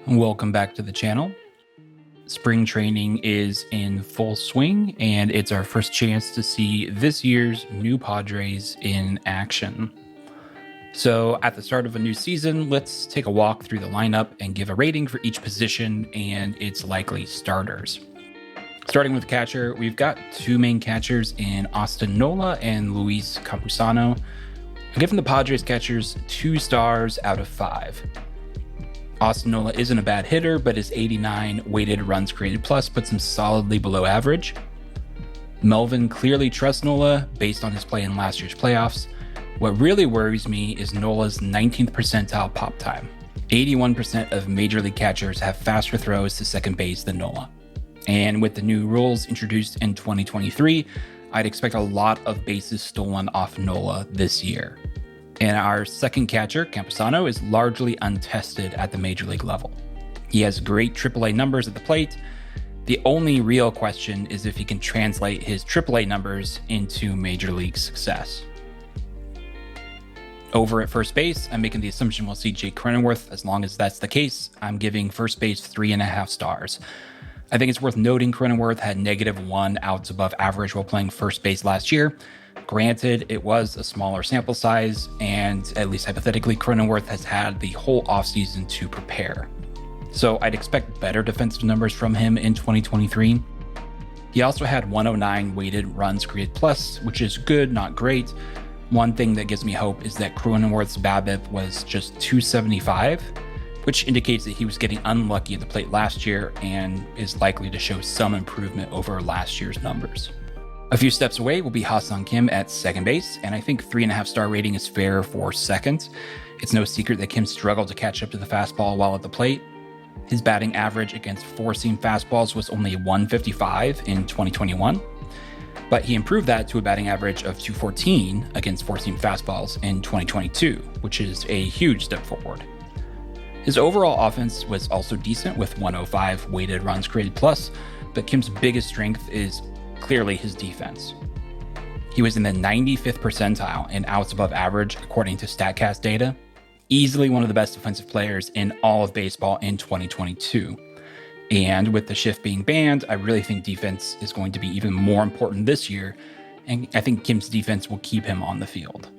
Welcome back to the channel. Spring training is in full swing, and it's our first chance to see this year's new Padres in action. So at the start of a new season, let's take a walk through the lineup and give a rating for each position and its likely starters. Starting with catcher, we've got two main catchers in Austin Nola and Luis Campusano. I'm giving the Padres catchers 2 stars out of 5. Austin Nola isn't a bad hitter, but his 89 weighted runs created plus puts him solidly below average. Melvin clearly trusts Nola based on his play in last year's playoffs. What really worries me is Nola's 19th percentile pop time. 81% of major league catchers have faster throws to second base than Nola. And with the new rules introduced in 2023, I'd expect a lot of bases stolen off Nola this year. And our second catcher, Campusano, is largely untested at the major league level. He has great AAA numbers at the plate. The only real question is if he can translate his AAA numbers into major league success. Over at first base, I'm making the assumption we'll see Jake Cronenworth. As long as that's the case, I'm giving first base 3.5 stars. I think it's worth noting Cronenworth had -1 outs above average while playing first base last year. Granted, it was a smaller sample size, and at least hypothetically, Cronenworth has had the whole offseason to prepare. So I'd expect better defensive numbers from him in 2023. He also had 109 weighted runs created plus, which is good, not great. One thing that gives me hope is that Cronenworth's BABIP was just 275, which indicates that he was getting unlucky at the plate last year and is likely to show some improvement over last year's numbers. A few steps away will be Ha-Seong Kim at second base, and I think 3.5 star rating is fair for second. It's no secret that Kim struggled to catch up to the fastball while at the plate. His batting average against four-seam fastballs was only 155 in 2021, but he improved that to a batting average of 214 against four-seam fastballs in 2022, which is a huge step forward. His overall offense was also decent with 105 weighted runs created plus, but Kim's biggest strength is clearly his defense. He was in the 95th percentile in outs above average according to StatCast data, easily one of the best defensive players in all of baseball in 2022. And with the shift being banned, I really think defense is going to be even more important this year, and I think Kim's defense will keep him on the field.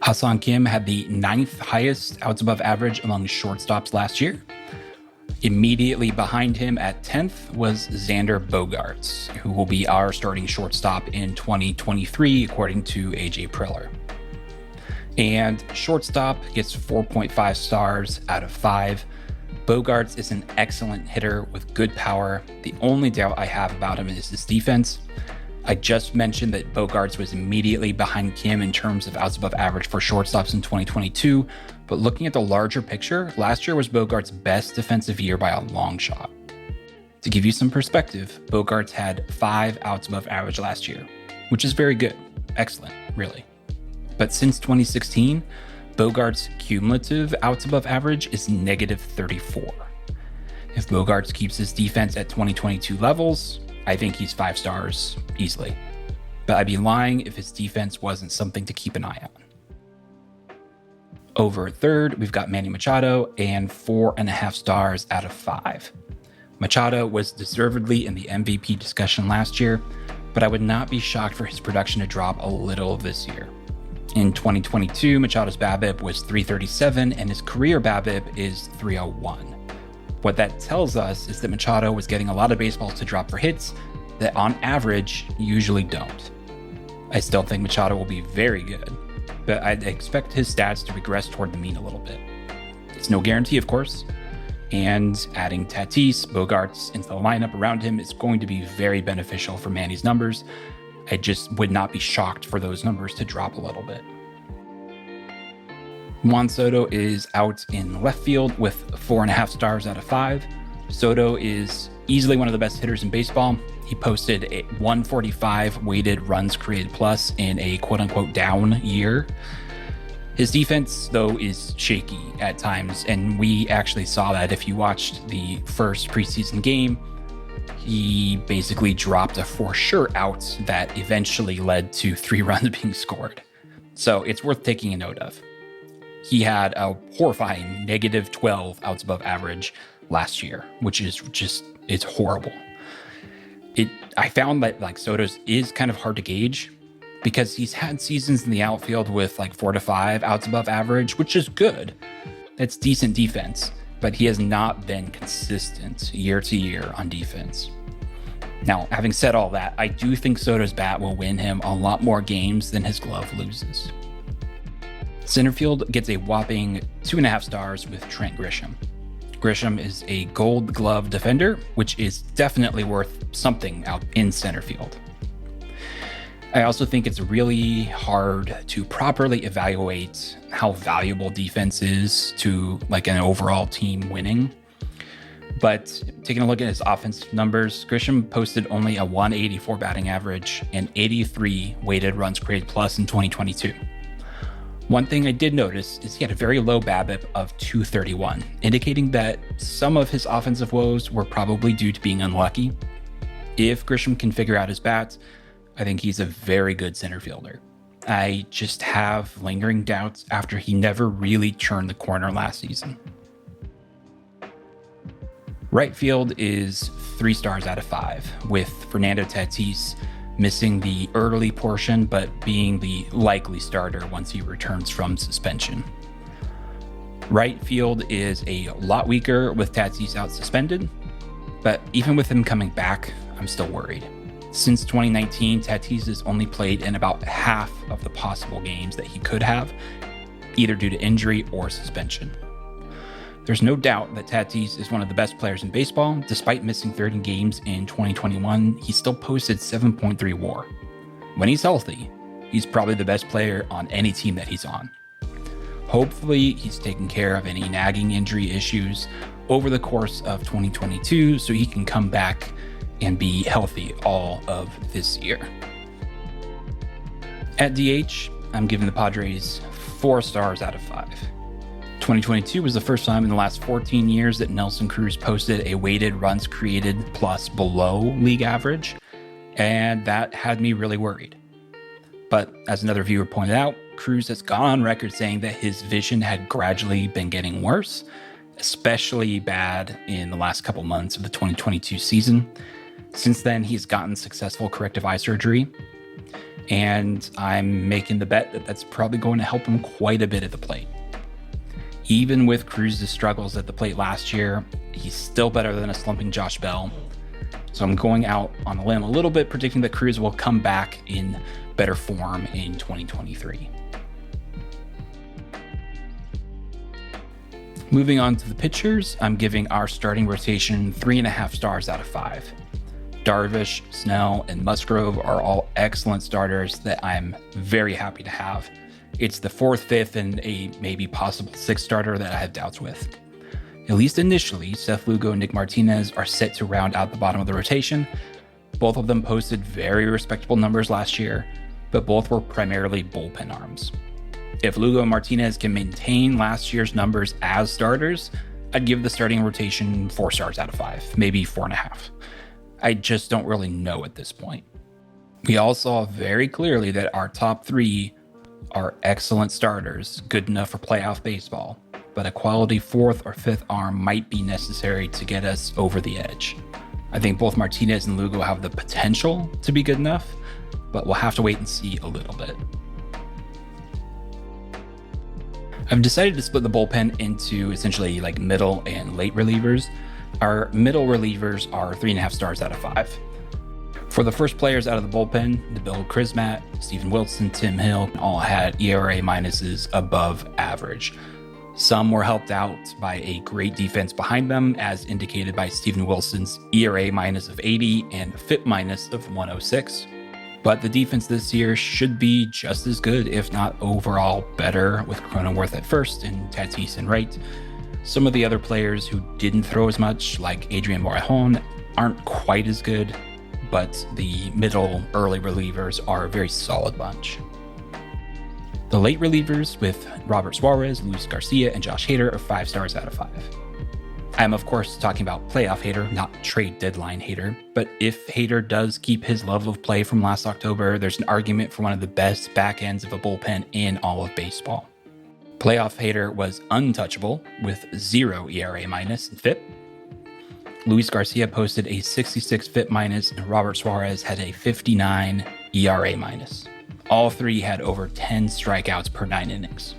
Ha-Seong Kim had the 9th highest outs above average among shortstops last year. Immediately behind him at 10th was Xander Bogaerts, who will be our starting shortstop in 2023, according to AJ Preller. And shortstop gets 4.5 stars out of 5. Bogaerts is an excellent hitter with good power. The only doubt I have about him is his defense. I just mentioned that Bogaerts was immediately behind Kim in terms of outs above average for shortstops in 2022, but looking at the larger picture, last year was Bogaerts' best defensive year by a long shot. To give you some perspective, Bogaerts had 5 outs above average last year, which is very good. Excellent, really. But since 2016, Bogaerts' cumulative outs above average is -34. If Bogaerts keeps his defense at 2022 levels, I think he's 5 stars easily. But I'd be lying if his defense wasn't something to keep an eye on. Over at third, we've got Manny Machado and 4.5 stars out of 5. Machado was deservedly in the MVP discussion last year, but I would not be shocked for his production to drop a little this year. In 2022, Machado's BABIP was 337 and his career BABIP is 301. What that tells us is that Machado was getting a lot of baseballs to drop for hits that on average usually don't. I still think Machado will be very good, but I'd expect his stats to regress toward the mean a little bit. It's no guarantee, of course, and adding Tatis, Bogaerts into the lineup around him is going to be very beneficial for Manny's numbers. I just would not be shocked for those numbers to drop a little bit. Juan Soto is out in left field with 4.5 stars out of 5. Soto is easily one of the best hitters in baseball. He posted a 145 weighted runs created plus in a quote-unquote down year. His defense, though, is shaky at times, and we actually saw that if you watched the first preseason game. He basically dropped a for sure out that eventually led to 3 runs being scored. So it's worth taking a note of. He had a horrifying negative 12 outs above average last year, which is just, it's horrible. I found that like Soto's is kind of hard to gauge because he's had seasons in the outfield with like 4 to 5 outs above average, which is good. That's decent defense, but he has not been consistent year to year on defense. Now, having said all that, I do think Soto's bat will win him a lot more games than his glove loses. Center field gets a whopping 2.5 stars with Trent Grisham. Grisham is a Gold Glove defender, which is definitely worth something out in center field. I also think it's really hard to properly evaluate how valuable defense is to like an overall team winning. But taking a look at his offensive numbers, Grisham posted only a 184 batting average and 83 weighted runs created plus in 2022. One thing I did notice is he had a very low BABIP of 231, indicating that some of his offensive woes were probably due to being unlucky. If Grisham can figure out his bats, I think he's a very good center fielder. I just have lingering doubts after he never really turned the corner last season. Right field is 3 stars out of 5, with Fernando Tatis missing the early portion, but being the likely starter once he returns from suspension. Right field is a lot weaker with Tatis out suspended, but even with him coming back, I'm still worried. Since 2019, Tatis has only played in about half of the possible games that he could have, either due to injury or suspension. There's no doubt that Tatis is one of the best players in baseball. Despite missing 30 games in 2021, he still posted 7.3 WAR. When he's healthy, he's probably the best player on any team that he's on. Hopefully, he's taken care of any nagging injury issues over the course of 2022 so he can come back and be healthy all of this year. At DH, I'm giving the Padres 4 stars out of 5. 2022 was the first time in the last 14 years that Nelson Cruz posted a weighted runs created plus below league average, and that had me really worried. But as another viewer pointed out, Cruz has gone on record saying that his vision had gradually been getting worse, especially bad in the last couple months of the 2022 season. Since then, he's gotten successful corrective eye surgery, and I'm making the bet that that's probably going to help him quite a bit at the plate. Even with Cruz's struggles at the plate last year, he's still better than a slumping Josh Bell. So I'm going out on a limb a little bit, predicting that Cruz will come back in better form in 2023. Moving on to the pitchers, I'm giving our starting rotation 3.5 stars out of 5. Darvish, Snell, and Musgrove are all excellent starters that I'm very happy to have. It's the 4th, 5th, and a maybe possible 6th starter that I have doubts with. At least initially, Seth Lugo and Nick Martinez are set to round out the bottom of the rotation. Both of them posted very respectable numbers last year, but both were primarily bullpen arms. If Lugo and Martinez can maintain last year's numbers as starters, I'd give the starting rotation 4 stars out of 5, maybe 4.5. I just don't really know at this point. We all saw very clearly that our top 3 are excellent starters, good enough for playoff baseball, but a quality 4th or 5th arm might be necessary to get us over the edge. I think both Martinez and Lugo have the potential to be good enough, but we'll have to wait and see a little bit. I've decided to split the bullpen into essentially like middle and late relievers. Our middle relievers are 3.5 stars out of 5. For the first players out of the bullpen, Nabil Crismatt, Steven Wilson, Tim Hill all had ERA minuses above average. Some were helped out by a great defense behind them, as indicated by Steven Wilson's ERA minus of 80 and FIP minus of 106. But the defense this year should be just as good, if not overall better, with Cronenworth at first and Tatis in right. Some of the other players who didn't throw as much, like Adrian Morejon, aren't quite as good, but the middle early relievers are a very solid bunch. The late relievers with Robert Suarez, Luis Garcia, and Josh Hader are 5 stars out of 5. I'm of course talking about playoff Hader, not trade deadline Hader, but if Hader does keep his level of play from last October, there's an argument for one of the best back ends of a bullpen in all of baseball. Playoff Hater was untouchable with 0 ERA minus in FIP. Luis Garcia posted a 66 FIP minus, and Robert Suarez had a 59 ERA minus. All three had over 10 strikeouts per 9 innings.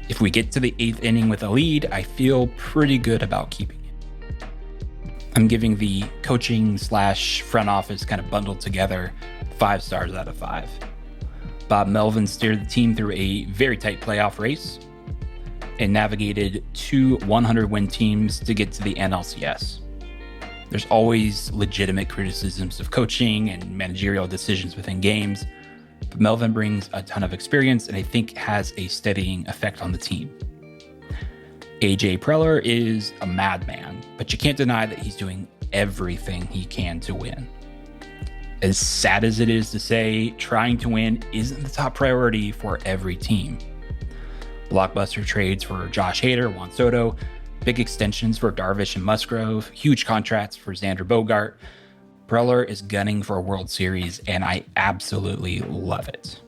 If we get to the 8th inning with a lead, I feel pretty good about keeping it. I'm giving the coaching / front office kind of bundled together 5 stars out of 5. Bob Melvin steered the team through a very tight playoff race and navigated 2 100-win teams to get to the NLCS. There's always legitimate criticisms of coaching and managerial decisions within games, but Melvin brings a ton of experience and I think has a steadying effect on the team. AJ Preller is a madman, but you can't deny that he's doing everything he can to win. As sad as it is to say, trying to win isn't the top priority for every team. Blockbuster trades for Josh Hader, Juan Soto, big extensions for Darvish and Musgrove, huge contracts for Xander Bogaerts. Preller is gunning for a World Series, and I absolutely love it.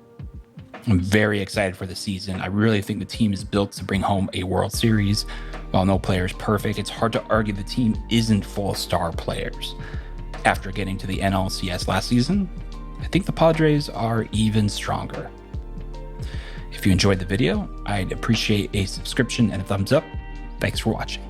I'm very excited for the season. I really think the team is built to bring home a World Series. While no player is perfect, it's hard to argue the team isn't full of star players. After getting to the NLCS last season, I think the Padres are even stronger. If you enjoyed the video, I'd appreciate a subscription and a thumbs up. Thanks for watching.